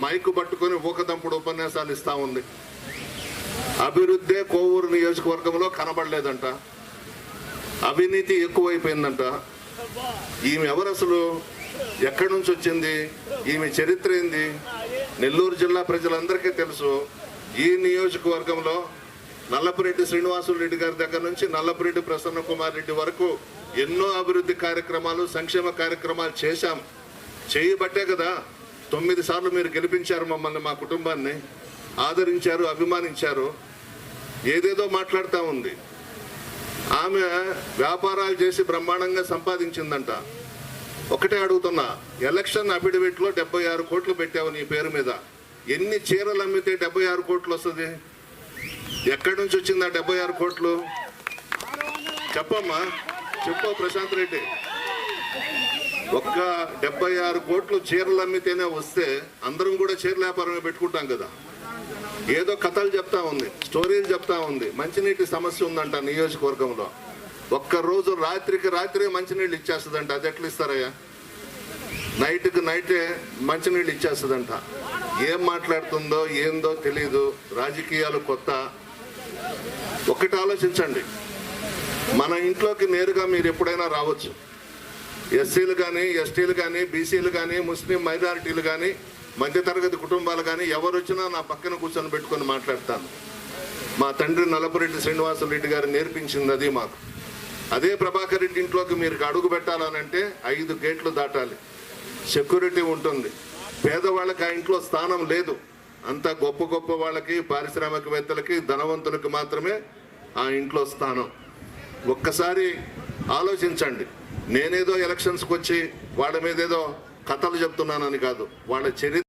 Mic పట్టుకొని ఊకదంపుడు ఉపన్యాసాలు ఇస్తా ఉంది. అభివృద్ధే కోవూరు నియోజకవర్గంలో కనబడలేదంట, అవినీతి ఎక్కువైపోయిందంట. ఈమె ఎవరు అసలు, ఎక్కడి నుంచి వచ్చింది, ఈమె చరిత్ర ఏంది? నెల్లూరు జిల్లా ప్రజలందరికీ తెలుసు. ఈ నియోజకవర్గంలో నల్లపురెడ్డి శ్రీనివాసులు రెడ్డి గారి దగ్గర నుంచి నల్లపురెడ్డి ప్రసన్న కుమార్ రెడ్డి వరకు ఎన్నో అభివృద్ధి కార్యక్రమాలు, సంక్షేమ కార్యక్రమాలు చేశాం. చేయబట్టే కదా 9 సార్లు మీరు గెలిపించారు మమ్మల్ని, మా కుటుంబాన్ని ఆదరించారు, అభిమానించారు. ఏదేదో మాట్లాడుతూ ఉంది. ఆమె వ్యాపారాలు చేసి బ్రహ్మాండంగా సంపాదించిందంట. ఒకటే అడుగుతున్నా, ఎలక్షన్ అఫిడవిట్లో 76 కోట్లు పెట్టావు నీ పేరు మీద. ఎన్ని చీరలు అమ్మితే 76 కోట్లు వస్తుంది? ఎక్కడి నుంచి వచ్చింది ఆ 76 కోట్లు? చెప్పమ్మా, చెప్పు ప్రశాంత్ రెడ్డి. ఒక్క 76 కోట్లు చీరలు అమ్మితేనే వస్తే అందరం కూడా చీరల వ్యాపారమే పెట్టుకుంటాం కదా. ఏదో కథలు చెప్తా ఉంది, స్టోరీలు చెప్తా ఉంది. మంచినీటి సమస్య ఉందంట నియోజకవర్గంలో. ఒక్కరోజు రాత్రికి రాత్రే మంచినీళ్ళు ఇచ్చేస్తుందంట. అది ఎట్లా ఇస్తారయ్యా? నైట్కి నైటే మంచినీళ్ళు ఇచ్చేస్తుందంట. ఏం మాట్లాడుతుందో ఏందో తెలీదు. రాజకీయాలు కొత్త. ఒకటి ఆలోచించండి, మన ఇంట్లోకి నేరుగా మీరు ఎప్పుడైనా రావచ్చు. ఎస్సీలు కానీ, ఎస్టీలు కానీ, బీసీలు కానీ, ముస్లిం మైనారిటీలు కానీ, మధ్యతరగతి కుటుంబాలు కానీ ఎవరు వచ్చినా నా పక్కన కూర్చొని పెట్టుకొని మాట్లాడతాను. మా తండ్రి నల్లపురెడ్డి శ్రీనివాసులు రెడ్డి గారు నేర్పించింది అది మాకు. అదే ప్రభాకర్ రెడ్డి ఇంట్లోకి మీరు అడుగు పెట్టాలనంటే 5 గేట్లు దాటాలి, సెక్యూరిటీ ఉంటుంది. పేదవాళ్ళకి ఆ ఇంట్లో స్థానం లేదు. అంతా గొప్ప గొప్ప వాళ్ళకి, పారిశ్రామికవేత్తలకి, ధనవంతులకి మాత్రమే ఆ ఇంట్లో స్థానం. ఒక్కసారి ఆలోచించండి. నేనేదో ఎలక్షన్స్కి వచ్చి వాళ్ళ మీద ఏదో కథలు చెప్తున్నానని కాదు, వాళ్ళ చరిత్ర